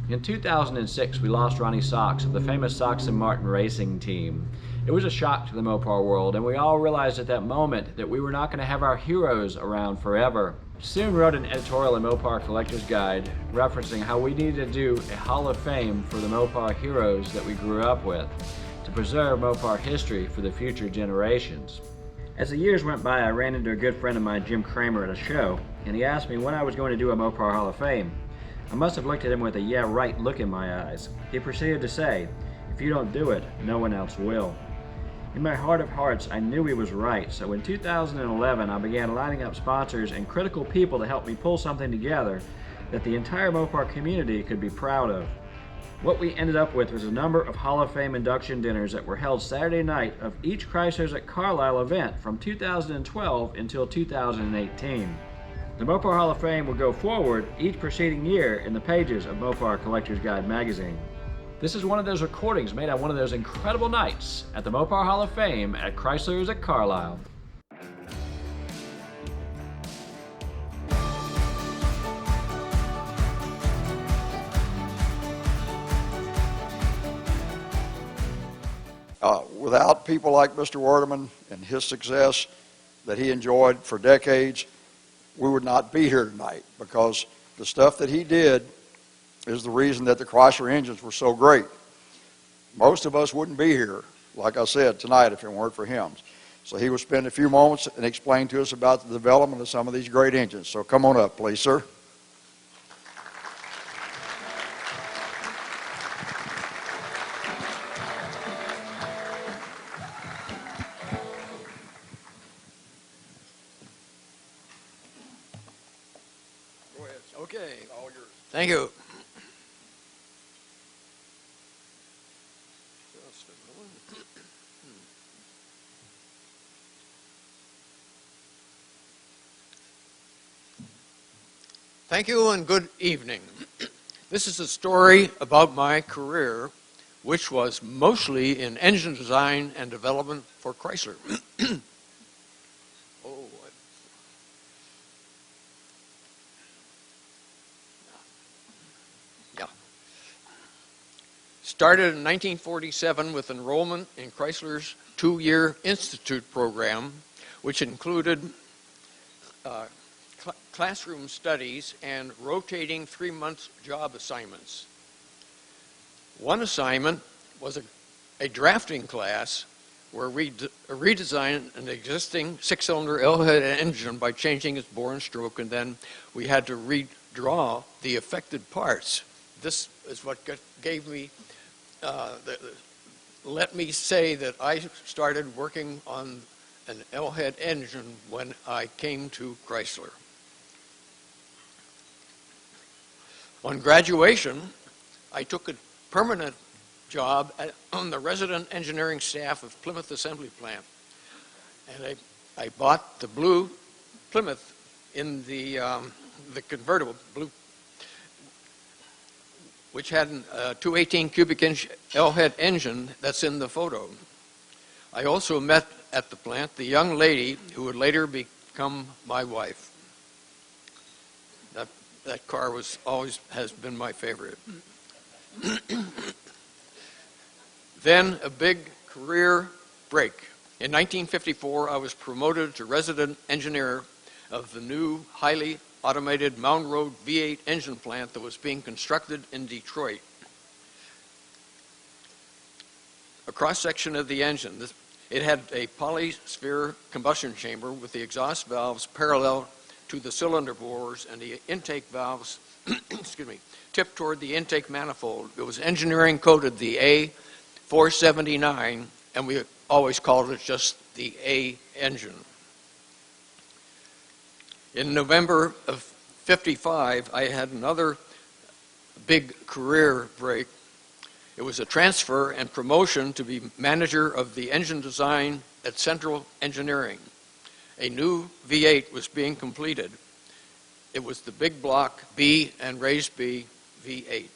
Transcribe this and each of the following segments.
In 2006, we lost Ronnie Sox of the famous Sox and Martin racing team. It was a shock to the Mopar world, and we all realized at that moment that we were not going to have our heroes around forever. Soon wrote an editorial in Mopar Collector's Guide referencing how we needed to do a Hall of Fame for the Mopar heroes that we grew up with, to preserve Mopar history for the future generations. As the years went by, I ran into a good friend of mine, Jim Kramer, at a show, and he asked me when I was going to do a Mopar Hall of Fame. I must have looked at him with a yeah right look in my eyes. He proceeded to say, "If you don't do it, no one else will." In my heart of hearts, I knew he was right, so in 2011 I began lining up sponsors and critical people to help me pull something together that the entire Mopar community could be proud of. What we ended up with was a number of Hall of Fame induction dinners that were held Saturday night of each Chrysler's at Carlisle event from 2012 until 2018. The Mopar Hall of Fame will go forward each preceding year in the pages of Mopar Collector's Guide magazine. This is one of those recordings made on one of those incredible nights at the Mopar Hall of Fame at Chrysler's at Carlisle. Without people like Mr. Weertman and his success that he enjoyed for decades, we would not be here tonight, because the stuff that he did is the reason that the Chrysler engines were so great. Most of us wouldn't be here, like I said, tonight if it weren't for him. So he will spend a few moments and explain to us about the development of some of these great engines. So come on up, please, sir. Okay. All yours. Thank you. Thank you and good evening. This is a story about my career, which was mostly in engine design and development for Chrysler. Started in 1947 with enrollment in Chrysler's two-year institute program, which included classroom studies and rotating 3-month job assignments. One assignment was a drafting class where we redesigned an existing 6-cylinder L-head engine by changing its bore and stroke, and then we had to redraw the affected parts. This is what gave me let me say that I started working on an L-head engine when I came to Chrysler. On graduation, I took a permanent job on the resident engineering staff of Plymouth Assembly Plant. And I bought the blue Plymouth in the convertible, blue, which had a 218 cubic inch L-head engine that's in the photo. I also met at the plant the young lady who would later become my wife. That car has been my favorite. Then a big career break. In 1954, I was promoted to resident engineer of the new highly automated Mound Road V-8 engine plant that was being constructed in Detroit. A cross-section of the engine. It had a polysphere combustion chamber with the exhaust valves parallel to the cylinder bores and the intake valves excuse me, tipped toward the intake manifold. It was engineering coded the A479, and we always called it just the A engine. In November of '55, I had another big career break. It was a transfer and promotion to be manager of the engine design at Central Engineering. A new V8 was being completed. It was the big block B and raised B V8.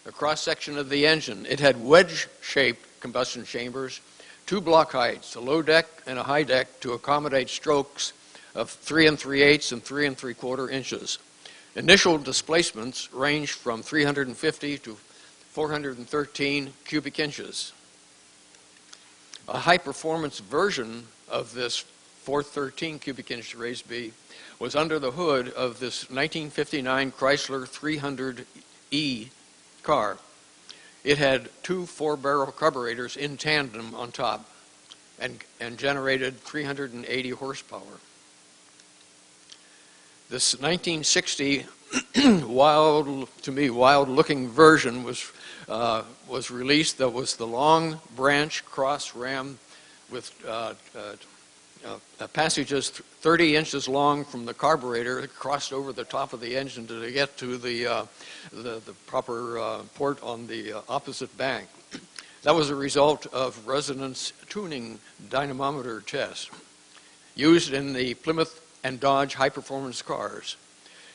A cross-section of the engine. It had wedge-shaped combustion chambers, 2 block heights, a low deck and a high deck to accommodate strokes of 3 3/8 and 3 3/4 inches. Initial displacements ranged from 350 to 413 cubic inches. A high-performance version of this 413 cubic inch raised B was under the hood of this 1959 Chrysler 300E car. It had two 4-barrel carburetors in tandem on top and generated 380 horsepower. This 1960 wild-looking version was released. That was the long branch cross ram with passages 30 inches long from the carburetor. It crossed over the top of the engine to get to the proper port on the opposite bank. That was a result of resonance tuning dynamometer test used in the Plymouth and Dodge high-performance cars.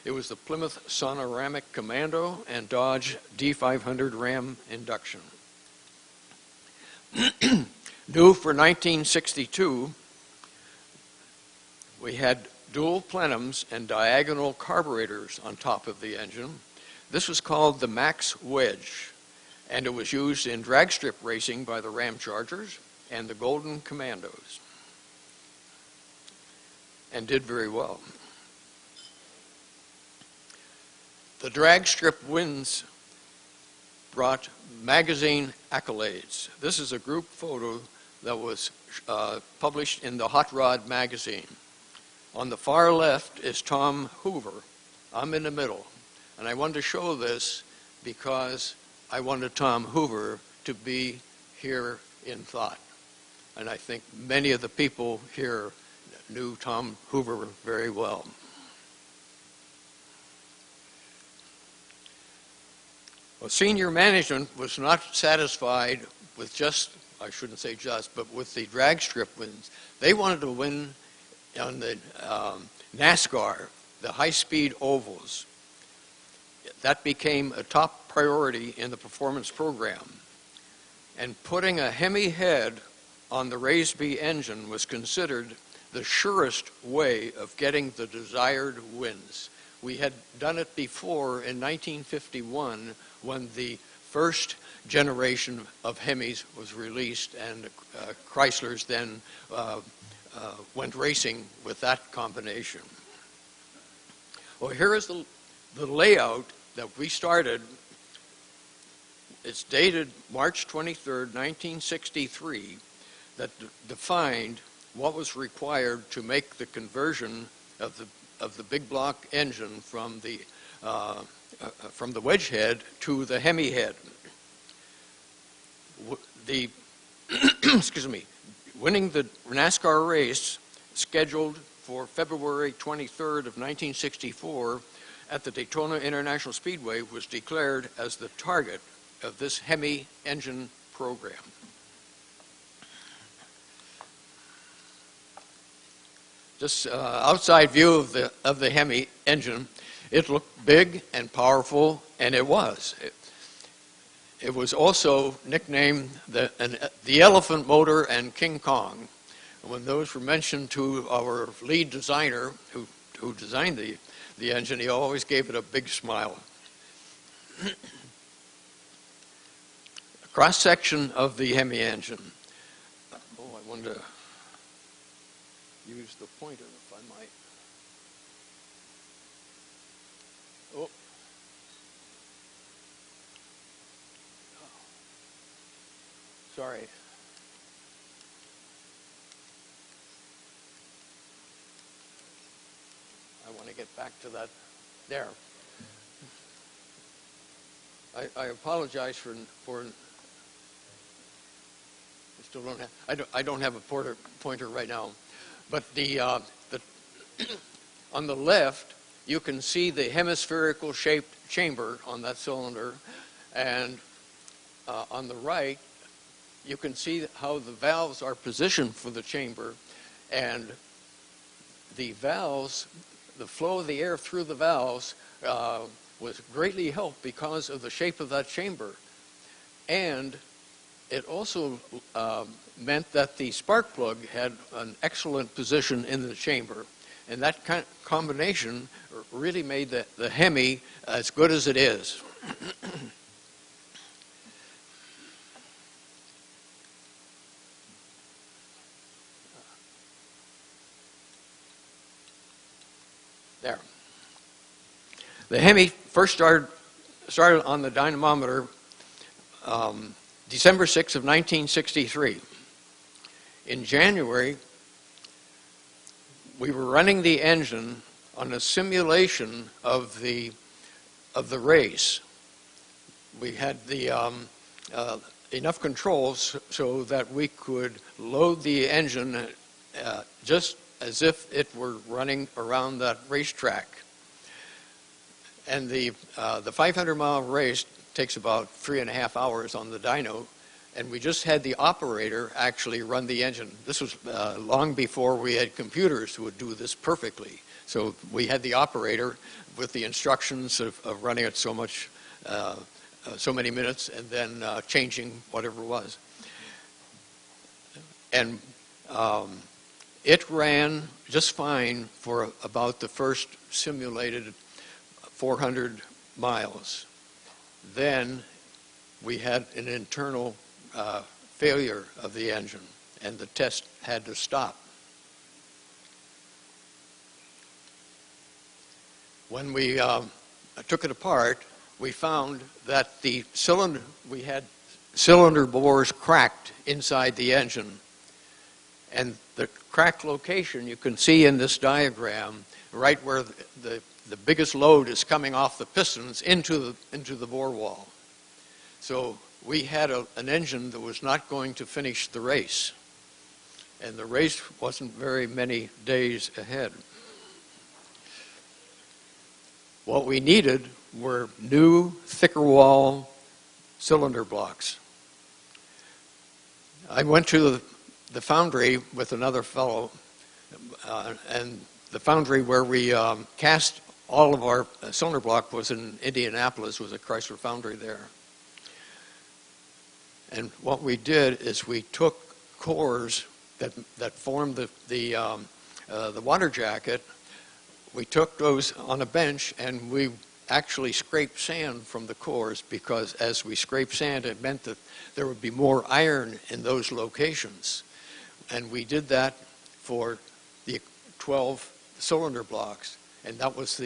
It was the Plymouth Sonoramic Commando and Dodge D500 Ram induction. New for 1962, we had dual plenums and diagonal carburetors on top of the engine. This was called the Max Wedge, and it was used in drag strip racing by the Ram Chargers and the Golden Commandos, and did very well. The drag strip wins brought magazine accolades. This is a group photo that was published in the Hot Rod magazine. On the far left is Tom Hoover. I'm in the middle. And I wanted to show this because I wanted Tom Hoover to be here in thought. And I think many of the people here knew Tom Hoover very well. Well, senior management was not satisfied with just, I shouldn't say just, but with the drag strip wins. They wanted to win on the NASCAR, the high-speed ovals. That became a top priority in the performance program. And putting a Hemi head on the raised B engine was considered the surest way of getting the desired wins. We had done it before in 1951 when the first generation of Hemis was released, and Chryslers then went racing with that combination. Well, here is the layout that we started. It's dated March 23rd, 1963, that defined what was required to make the conversion of the big block engine from the wedge head to the Hemi head. Excuse me, winning the NASCAR race scheduled for February 23rd of 1964 at the Daytona International Speedway was declared as the target of this Hemi engine program. Just outside view of the Hemi engine, it looked big and powerful, and it was. It was also nicknamed the Elephant Motor and King Kong. When those were mentioned to our lead designer who designed the engine, he always gave it a big smile. A cross-section of the Hemi engine. Oh, I wanted to use the pointer if I might. Oh. Sorry. I want to get back to that. There. I apologize for I still don't have. I don't have a pointer right now, but on the left you can see the hemispherical shaped chamber on that cylinder, and on the right you can see how the valves are positioned for the chamber, and the valves, the flow of the air through the valves was greatly helped because of the shape of that chamber. And it also meant that the spark plug had an excellent position in the chamber. And that combination really made the Hemi as good as it is. There. The Hemi first started on the dynamometer December 6 of 1963. In January, we were running the engine on a simulation of the race. We had the enough controls so that we could load the engine just as if it were running around that racetrack. And the 500-mile race takes about 3.5 hours on the dyno, and we just had the operator actually run the engine. This was long before we had computers who would do this perfectly. So we had the operator with the instructions of running it so many minutes, and then changing whatever it was. And it ran just fine for about the first simulated 400 miles. Then we had an internal failure of the engine, and the test had to stop. When we took it apart, we found that we had cylinder bores cracked inside the engine. And the crack location you can see in this diagram, right where the biggest load is coming off the pistons into the bore wall. So we had an engine that was not going to finish the race. And the race wasn't very many days ahead. What we needed were new, thicker wall cylinder blocks. I went to the foundry with another fellow, and the foundry where we cast all of our cylinder block was in Indianapolis, was a Chrysler foundry there. And what we did is we took cores that formed the water jacket. We took those on a bench, and we actually scraped sand from the cores, because as we scraped sand, it meant that there would be more iron in those locations. And we did that for the 12 cylinder blocks, and that was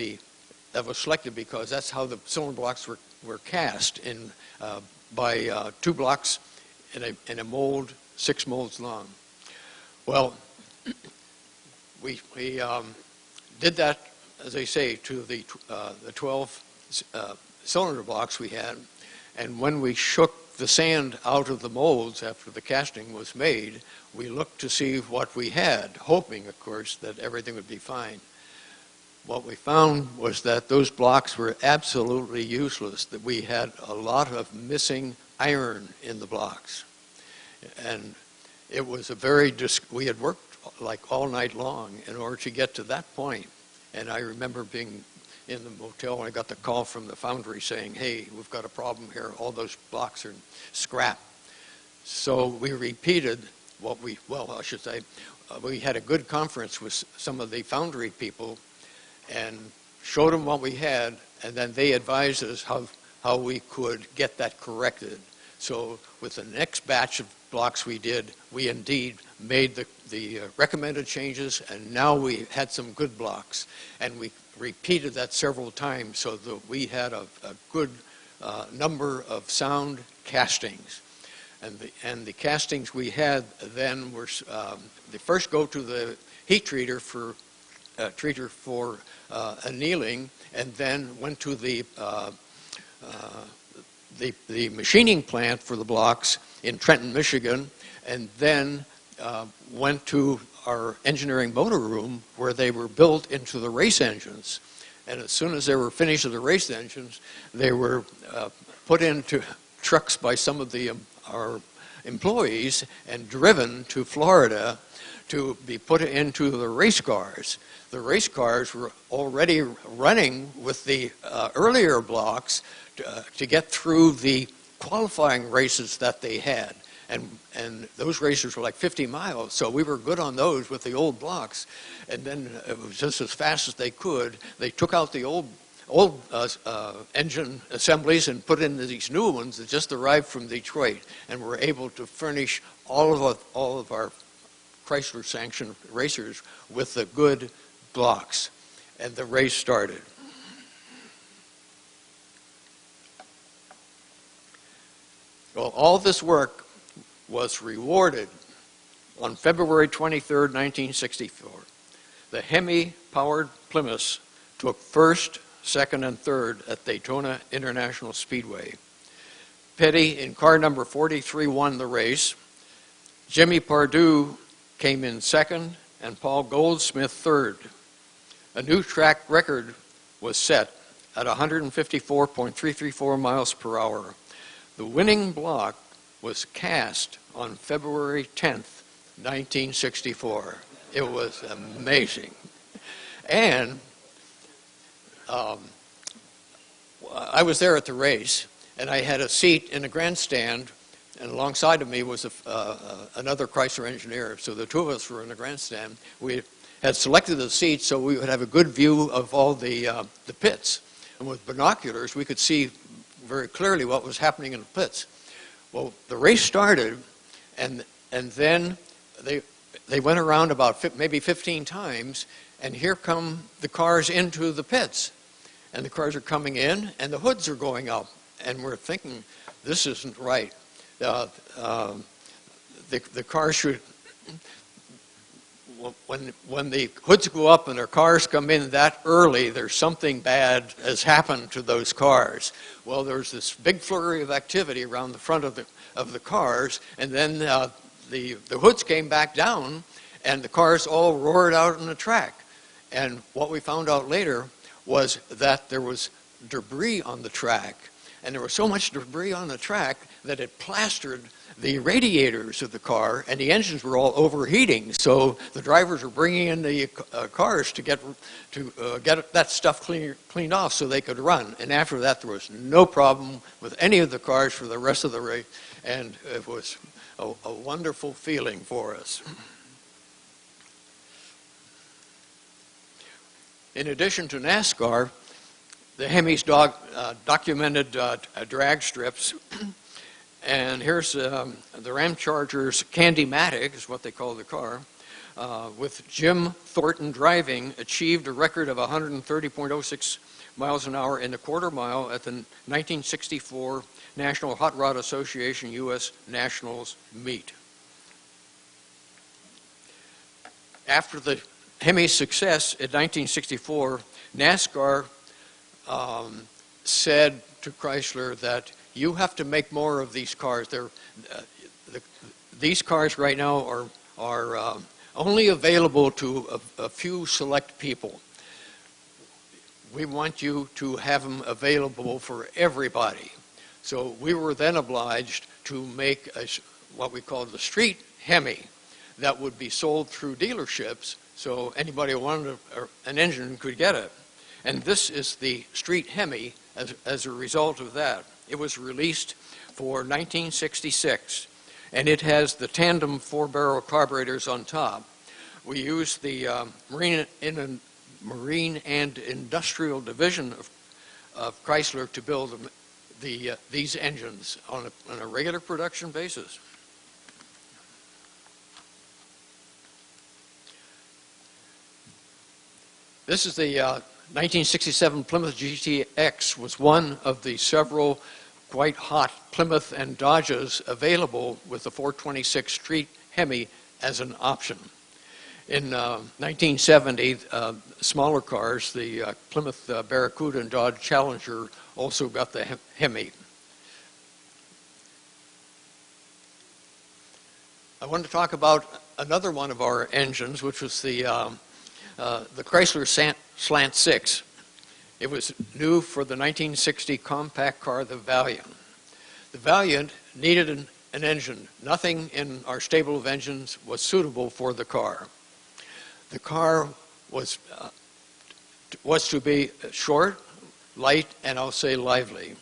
selected because that's how the cylinder blocks were cast by 2 blocks in a mold, 6 molds long. Well, we did that, as I say, to the 12 cylinder blocks we had, and when we shook the sand out of the molds after the casting was made, we looked to see what we had, hoping, of course, that everything would be fine. What we found was that those blocks were absolutely useless, that we had a lot of missing iron in the blocks. And it was we had worked like all night long in order to get to that point. And I remember being in the motel when I got the call from the foundry saying, hey, we've got a problem here. All those blocks are scrap. So we repeated we had a good conference with some of the foundry people and showed them what we had, and then they advised us how we could get that corrected. So with the next batch of blocks we did, we indeed made the recommended changes, and now we had some good blocks. And we repeated that several times so that we had a good number of sound castings. And the castings we had then were, they first go to the heat treater for annealing, and then went to the machining plant for the blocks in Trenton, Michigan, and then went to our engineering motor room where they were built into the race engines. And as soon as they were finished with the race engines, they were put into trucks by some of our employees and driven to Florida to be put into the race cars. The race cars were already running with the earlier blocks to get through the qualifying races that they had. and those racers were like 50 miles, so we were good on those with the old blocks. And then it was just as fast as they could. They took out the old engine assemblies and put in these new ones that just arrived from Detroit, and were able to furnish all of our Chrysler sanctioned racers with the good blocks. And the race started. Well, all this work was rewarded on February 23rd, 1964. The Hemi-powered Plymouths took first, second, and third at Daytona International Speedway. Petty, in car number 43, won the race. Jimmy Pardue came in second, and Paul Goldsmith third. A new track record was set at 154.334 miles per hour. The winning block was cast on February 10th, 1964. It was amazing. And I was there at the race, and I had a seat in the grandstand, and alongside of me was another Chrysler engineer. So the two of us were in the grandstand. We had selected the seats so we would have a good view of all the pits. And with binoculars, we could see very clearly what was happening in the pits. Well, the race started, and then they went around about maybe 15 times, and here come the cars into the pits. And the cars are coming in, and the hoods are going up. And we're thinking, this isn't right. The cars should, when the hoods go up and their cars come in that early, there's something bad has happened to those cars. Well, there's this big flurry of activity around the front of the cars, and then the hoods came back down, and the cars all roared out on the track. And what we found out later was that there was debris on the track, and there was so much debris on the track that it plastered the radiators of the car, and the engines were all overheating. So the drivers were bringing in the cars to get that stuff cleaned off so they could run. And after that, there was no problem with any of the cars for the rest of the race, and it was a wonderful feeling for us. In addition to NASCAR, the Hemi's documented drag strips. And here's the Ramcharger's Candy-Matic, is what they call the car, with Jim Thornton driving, achieved a record of 130.06 miles an hour in the quarter mile at the 1964 National Hot Rod Association U.S. Nationals meet. After the Hemi's success in 1964, NASCAR said to Chrysler that you have to make more of these cars. These cars right now are only available to a few select people. We want you to have them available for everybody. So we were then obliged to make what we called the street Hemi that would be sold through dealerships, so anybody who wanted an engine could get it. And this is the street Hemi as a result of that. It was released for 1966, and it has the tandem 4-barrel carburetors on top. We used the Marine and Industrial Division of Chrysler to build these engines on a regular production basis. This is the 1967 Plymouth GTX, was one of the several quite hot Plymouth and Dodges available with the 426 Street Hemi as an option. In 1970, smaller cars, the Plymouth Barracuda and Dodge Challenger, also got the Hemi. I want to talk about another one of our engines, which was the Chrysler Slant Six. It was new for the 1960 compact car, the Valiant. The Valiant needed an engine. Nothing in our stable of engines was suitable for the car. The car was to be short, light, and I'll say lively.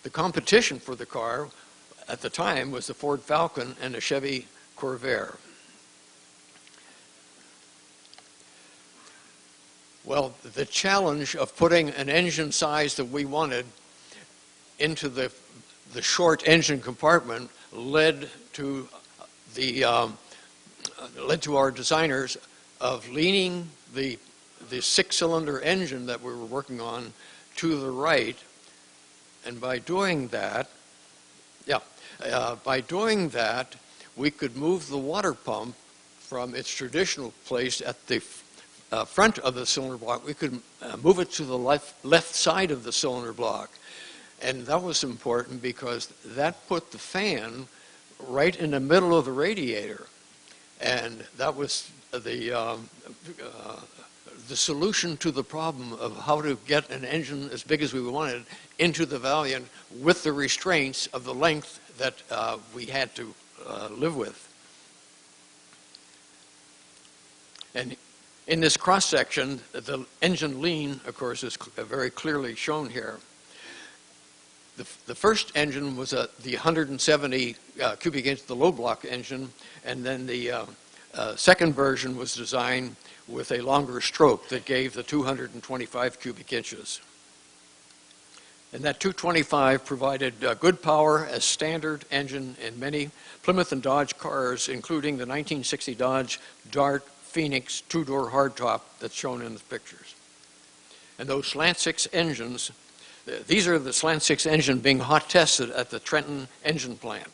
The competition for the car at the time was the Ford Falcon and a Chevy Corvair. Well, the challenge of putting an engine size that we wanted into the short engine compartment led to our designers of leaning the six-cylinder engine that we were working on to the right, and by doing that, we could move the water pump from its traditional place at the front of the cylinder block. We could move it to the left side of the cylinder block, and that was important because that put the fan right in the middle of the radiator, and that was the solution to the problem of how to get an engine as big as we wanted into the Valiant with the restraints of the length that we had to live with. And in this cross-section, the engine lean, of course, is very clearly shown here. The first engine was the 170 cubic inch, the low block engine, and then the second version was designed with a longer stroke that gave the 225 cubic inches. And that 225 provided good power as standard engine in many Plymouth and Dodge cars, including the 1960 Dodge Dart Phoenix two-door hardtop that's shown in the pictures. And those Slant Six engines, these are the Slant Six engine being hot tested at the Trenton engine plant.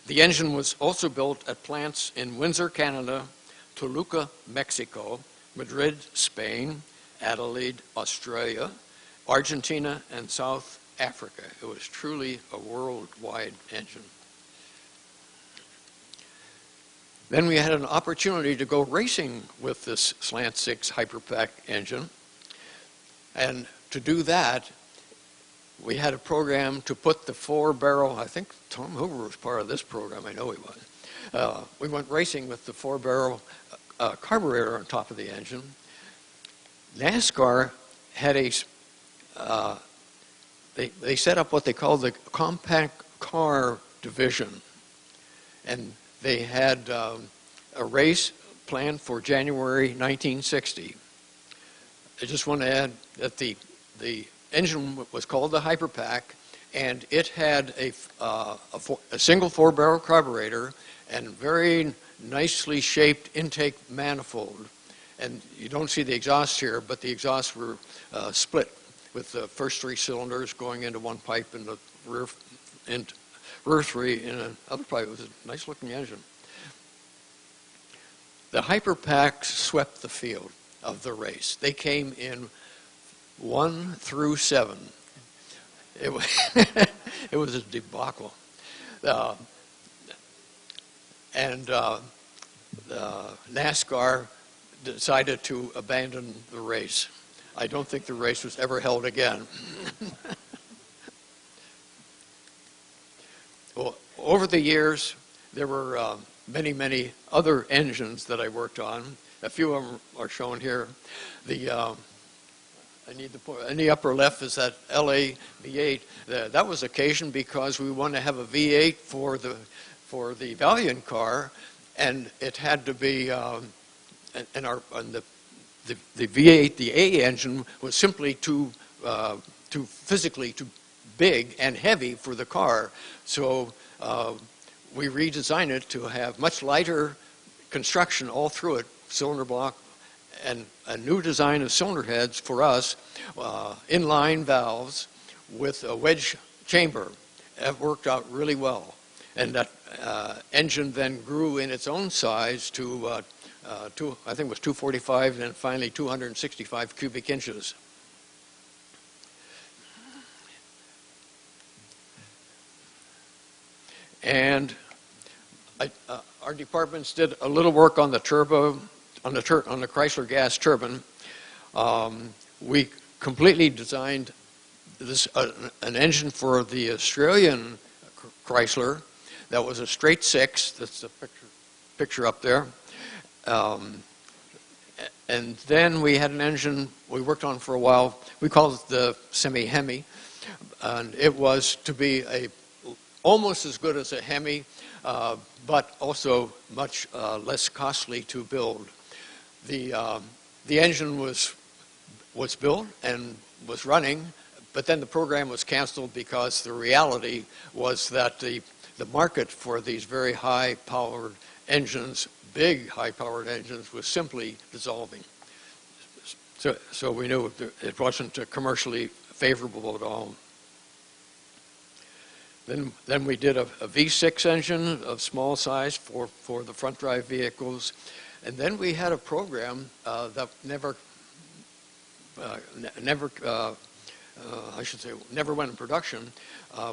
The engine was also built at plants in Windsor, Canada, Toluca, Mexico, Madrid, Spain, Adelaide, Australia, Argentina, and South Africa. It was truly a worldwide engine. Then we had an opportunity to go racing with this Slant Six Hyperpack engine. And to do that, we had a program to put the four-barrel, I think Tom Hoover was part of this program, I know he was. We went racing with the four-barrel carburetor on top of the engine. NASCAR had they set up what they called the compact car division. And they had a race planned for January 1960. I just want to add that the engine was called the Hyperpack, and it had a single four-barrel carburetor and very nicely shaped intake manifold. And you don't see the exhaust here, but the exhausts were split with the first three cylinders going into one pipe and the rear three in another pipe. It was a nice-looking engine. The Hyperpacks swept the field of the race. They came in 1 through 7. It was, it was a debacle. NASCAR decided to abandon the race. I don't think the race was ever held again. Well, over the years, there were many, many other engines that I worked on. A few of them are shown here. In the upper left is that LA V8. That was occasioned because we wanted to have a V8 for the Valiant car, and it had to be the V8, the A engine was simply too physically too big and heavy for the car. So we redesigned it to have much lighter construction all through it, cylinder block, and a new design of cylinder heads for us, inline valves with a wedge chamber. It worked out really well. And that engine then grew in its own size to, I think it was 245 and then finally 265 cubic inches. And our departments did a little work on the turbo, on the Chrysler gas turbine. We completely designed this an engine for the Australian Chrysler that was a straight six. That's the picture up there. And then we had an engine we worked on for a while. We called it the semi-Hemi, and it was to be almost as good as a Hemi, but also much less costly to build. The engine was built and was running, but then the program was canceled because the reality was that the market for these very high-powered engines, big high-powered engines, was simply dissolving. So we knew it wasn't commercially favorable at all. Then we did a V6 engine of small size for the front drive vehicles. And then we had a program that never went in production.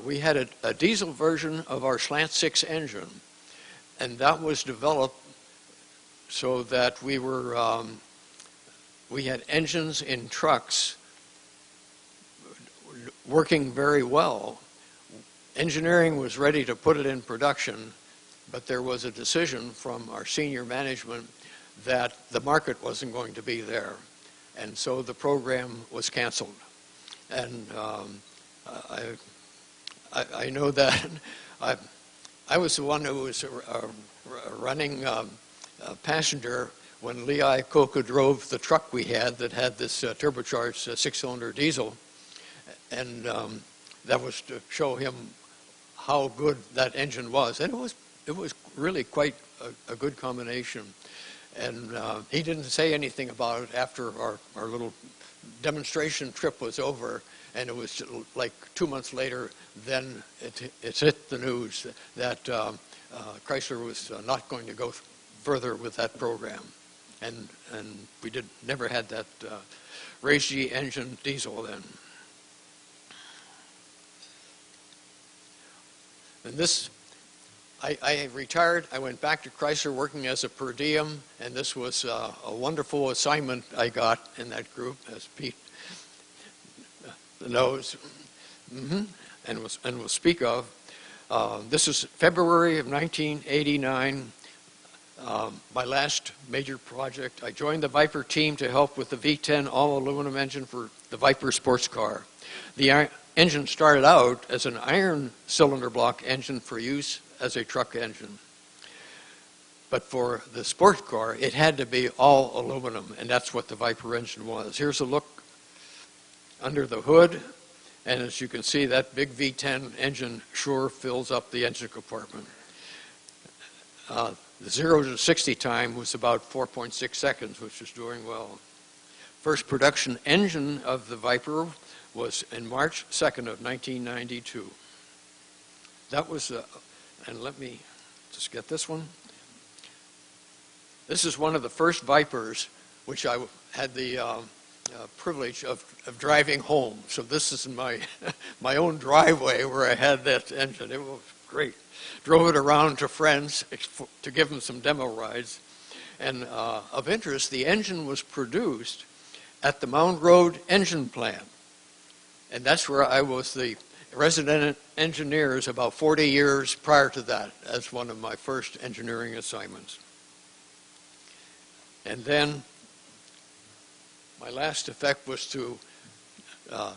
We had a diesel version of our Slant Six engine. And that was developed so that we had engines in trucks working very well. Engineering was ready to put it in production, but there was a decision from our senior management that the market wasn't going to be there. And so the program was canceled. And I know that I was the one who was running passenger when Lee Iacocca drove the truck we had that had this turbocharged six-cylinder diesel. And that was to show him how good that engine was. And it was really quite a good combination. And he didn't say anything about it after our little demonstration trip was over. And it was like 2 months later, then it hit the news that Chrysler was not going to go further with that program. And we never had that race G engine diesel then. And this, I retired. I went back to Chrysler working as a per diem, and this was a wonderful assignment I got in that group, as Pete knows, and will speak of. This is February of 1989. My last major project. I joined the Viper team to help with the V10 all-aluminum engine for the Viper sports car. The engine started out as an iron cylinder block engine for use as a truck engine. But for the sports car, it had to be all aluminum, and that's what the Viper engine was. Here's a look under the hood, and as you can see, that big V10 engine sure fills up the engine compartment. The 0 to 60 time was about 4.6 seconds, which is doing well. First production engine of the Viper was in March 2nd of 1992. That was, and let me just get this one. This is one of the first Vipers which I had the privilege of driving home. So this is my own driveway where I had that engine. It was great. Drove it around to friends to give them some demo rides. And of interest, the engine was produced at the Mound Road engine plant. And that's where I was the resident engineer about 40 years prior to that as one of my first engineering assignments. And then my last effect was to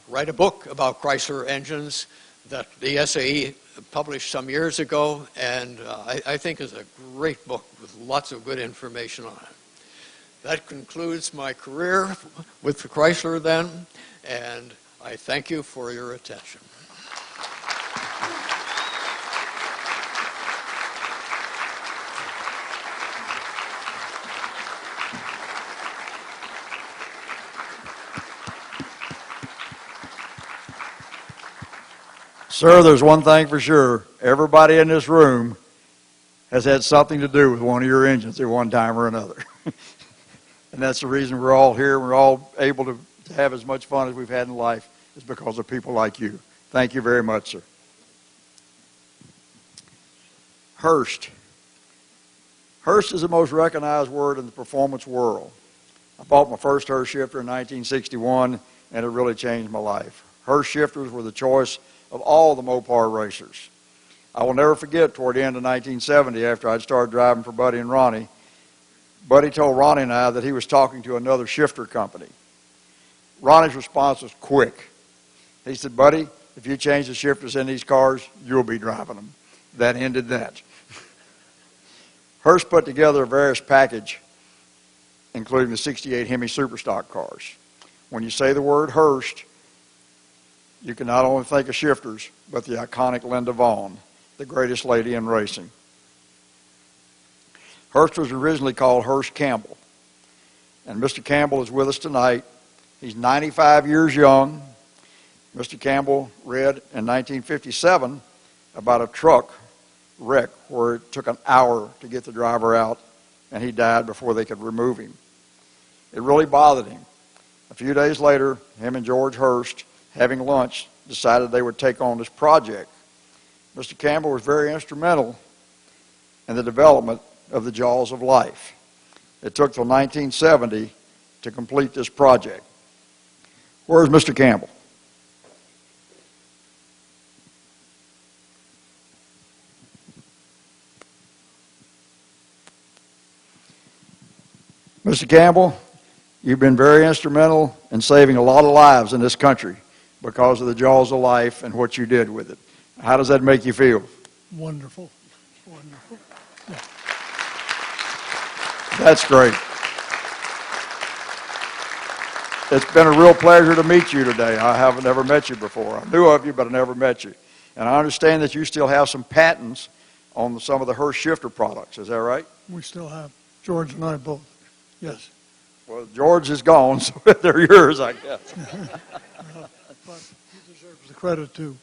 write a book about Chrysler engines that the SAE published some years ago, and I think is a great book with lots of good information on it. That concludes my career with the Chrysler then, and I thank you for your attention. Sir, there's one thing for sure. Everybody in this room has had something to do with one of your engines at one time or another. And that's the reason we're all here. We're all able to have as much fun as we've had in life is because of people like you. Thank you very much, sir. Hurst. Hurst is the most recognized word in the performance world. I bought my first Hurst shifter in 1961, and it really changed my life. Hurst shifters were the choice of all the Mopar racers. I will never forget toward the end of 1970, after I'd started driving for Buddy and Ronnie, Buddy told Ronnie and I that he was talking to another shifter company. Ronnie's response was quick. He said, "Buddy, if if you change the shifters in these cars, you'll be driving them. That ended that. Hurst put together a various package, including the 68 Hemi Superstock cars. When you say the word Hurst, you can not only think of shifters, but the iconic Linda Vaughn, the greatest lady in racing. Hurst was originally called Hurst Campbell, and Mr. Campbell is with us tonight. He's 95 years young. Mr. Campbell read in 1957 about a truck wreck where it took an hour to get the driver out, and he died before they could remove him. It really bothered him. A few days later, him and George Hurst, having lunch, decided they would take on this project. Mr. Campbell was very instrumental in the development of the Jaws of Life. It took till 1970 to complete this project. Where's Mr. Campbell? Mr. Campbell, you've been very instrumental in saving a lot of lives in this country because of the Jaws of Life and what you did with it. How does that make you feel? Wonderful. Wonderful. Yeah. That's great. It's been a real pleasure to meet you today. I haven't ever met you before. I knew of you, but I never met you. And I understand that you still have some patents on some of the Hurst shifter products. Is that right? We still have, George and I both. Yes. Well, George is gone, so they're yours, I guess. But he deserves the credit too.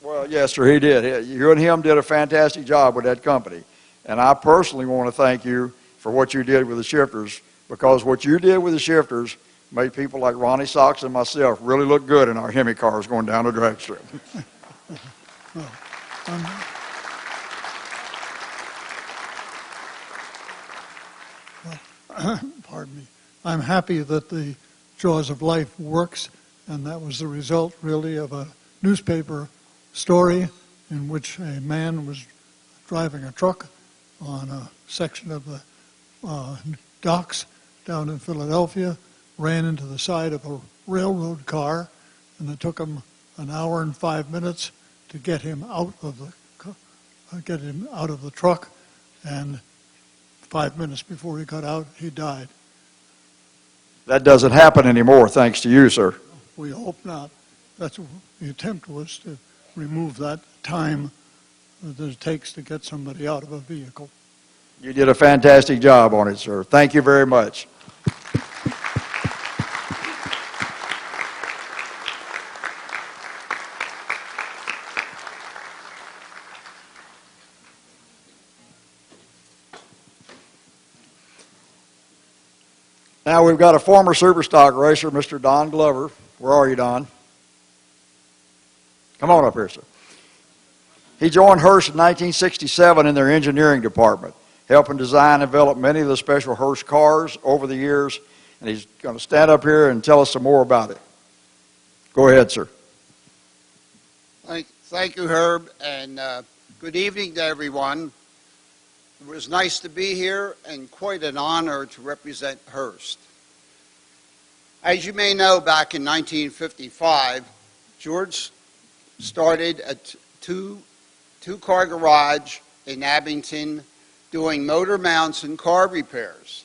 Well, yes, sir, he did. You and him did a fantastic job with that company. And I personally want to thank you for what you did with the shifters, because what you did with the shifters made people like Ronnie Sox and myself really look good in our Hemi cars going down the drag strip. Pardon me. I'm happy that the Jaws of Life works, and that was the result, really, of a newspaper story in which a man was driving a truck on a section of the docks down in Philadelphia, ran into the side of a railroad car, and it took him an hour and 5 minutes to get him out of the truck, and 5 minutes before he got out, he died. That doesn't happen anymore, thanks to you, sir. We hope not. That's what the attempt was, to remove that time that it takes to get somebody out of a vehicle. You did a fantastic job on it, sir. Thank you very much. Now we've got a former Superstock racer, Mr. Don Glover. Where are you, Don? Come on up here, sir. He joined Hurst in 1967 in their engineering department, helping design and develop many of the special Hurst cars over the years, and he's going to stand up here and tell us some more about it. Go ahead, sir. Thank you, Herb, and good evening to everyone. It was nice to be here and quite an honor to represent Hurst. As you may know, back in 1955, George started a two-car garage in Abington doing motor mounts and car repairs.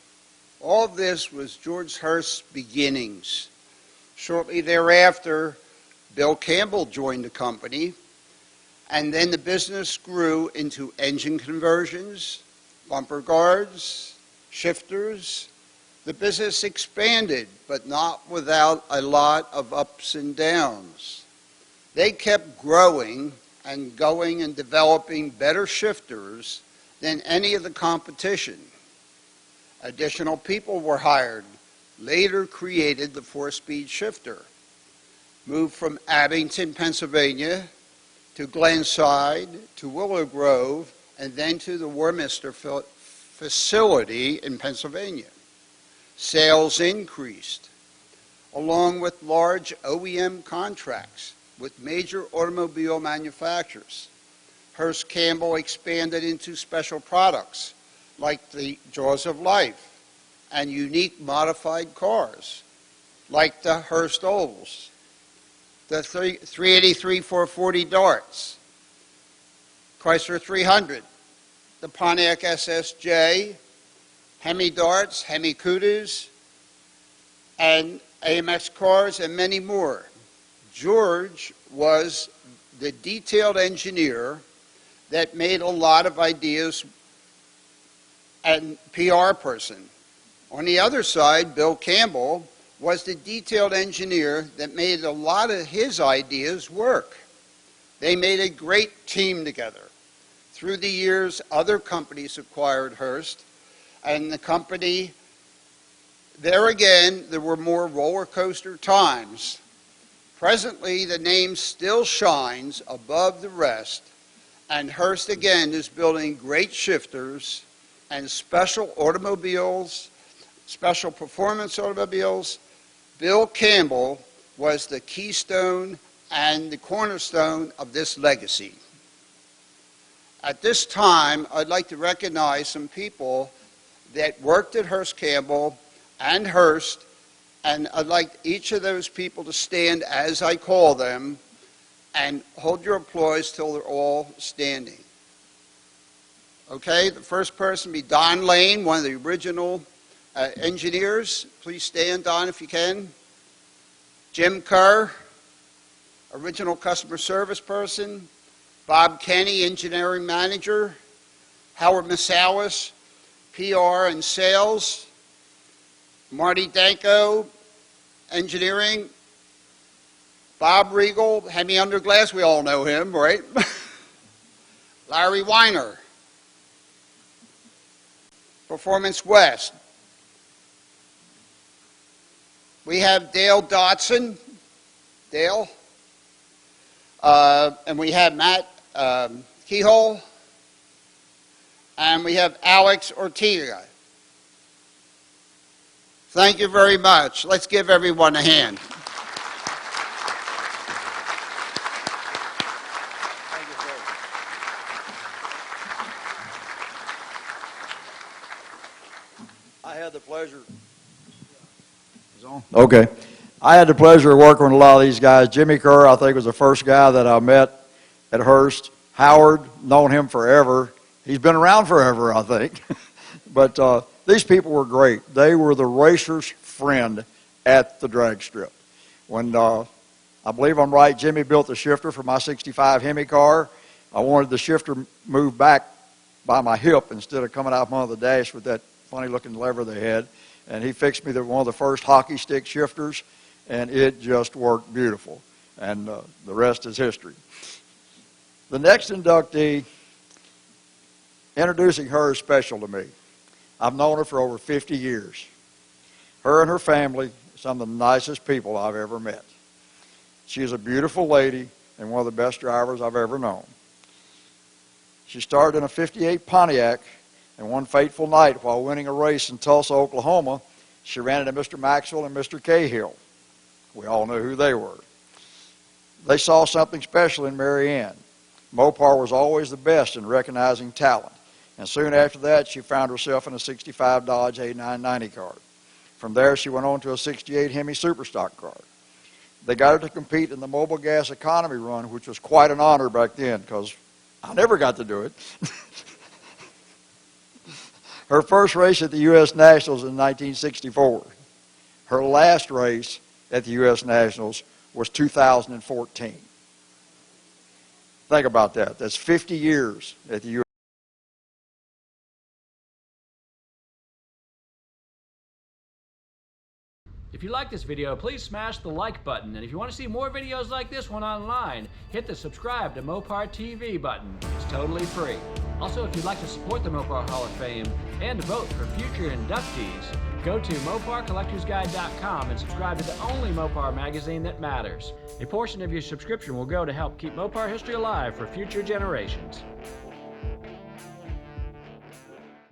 All of this was George Hurst's beginnings. Shortly thereafter, Bill Campbell joined the company, and then the business grew into engine conversions, bumper guards, shifters. The business expanded, but not without a lot of ups and downs. They kept growing and going and developing better shifters than any of the competition. Additional people were hired, later created the 4-speed shifter, moved from Abington, Pennsylvania, to Glenside, to Willow Grove, and then to the Warminster facility in Pennsylvania. Sales increased, along with large OEM contracts with major automobile manufacturers. Hurst Campbell expanded into special products like the Jaws of Life and unique modified cars like the Hurst Ovals. the 383 440 darts, Chrysler 300, the Pontiac SSJ, Hemi darts, Hemi Kudos, and AMX cars, and many more. George was the detailed engineer that made a lot of ideas and PR person. On the other side, Bill Campbell was the detailed engineer that made a lot of his ideas work. They made a great team together. Through the years, other companies acquired Hurst, and the company, there again, there were more roller coaster times. Presently, the name still shines above the rest, and Hurst again is building great shifters and special automobiles, special performance automobiles. Bill Campbell was the keystone and the cornerstone of this legacy. At this time, I'd like to recognize some people that worked at Hurst Campbell and Hurst, and I'd like each of those people to stand as I call them and hold your applause till they're all standing. Okay, the first person will be Don Lane, one of the original engineers. Please stand, Don, if you can. Jim Kerr, original customer service person. Bob Kenny, engineering manager. Howard Masalis, PR and sales. Marty Danko, engineering. Bob Regal, Hemi Underglass, we all know him, right? Larry Weiner, Performance West. We have Dale Dotson, Dale, and we have Matt Keyhole, and we have Alex Ortega. Thank you very much. Let's give everyone a hand. I had the pleasure. Okay. I had the pleasure of working with a lot of these guys. Jimmy Kerr, I think, was the first guy that I met at Hurst. Howard, known him forever. He's been around forever, I think. But these people were great. They were the racer's friend at the drag strip. When I believe I'm right, Jimmy built the shifter for my 65 Hemi car. I wanted the shifter moved back by my hip instead of coming out from under the dash with that funny-looking lever they had. And he fixed me one of the first hockey stick shifters, and it just worked beautiful. And the rest is history. The next inductee, introducing her is special to me. I've known her for over 50 years. Her and her family, some of the nicest people I've ever met. She is a beautiful lady and one of the best drivers I've ever known. She started in a 58 Pontiac, and one fateful night while winning a race in Tulsa, Oklahoma, she ran into Mr. Maxwell and Mr. Cahill. We all know who they were. They saw something special in Mary Ann. Mopar was always the best in recognizing talent. And soon after that, she found herself in a 65 Dodge A990 car. From there, she went on to a 68 Hemi Superstock car. They got her to compete in the Mobile Gas Economy Run, which was quite an honor back then because I never got to do it. Her first race at the U.S. Nationals in 1964. Her last race at the U.S. Nationals was 2014. Think about that. That's 50 years at the U.S. If you like this video, please smash the like button. And if you want to see more videos like this one online, hit the subscribe to Mopar TV button. It's totally free. Also, if you'd like to support the Mopar Hall of Fame and vote for future inductees, go to MoparCollectorsGuide.com and subscribe to the only Mopar magazine that matters. A portion of your subscription will go to help keep Mopar history alive for future generations.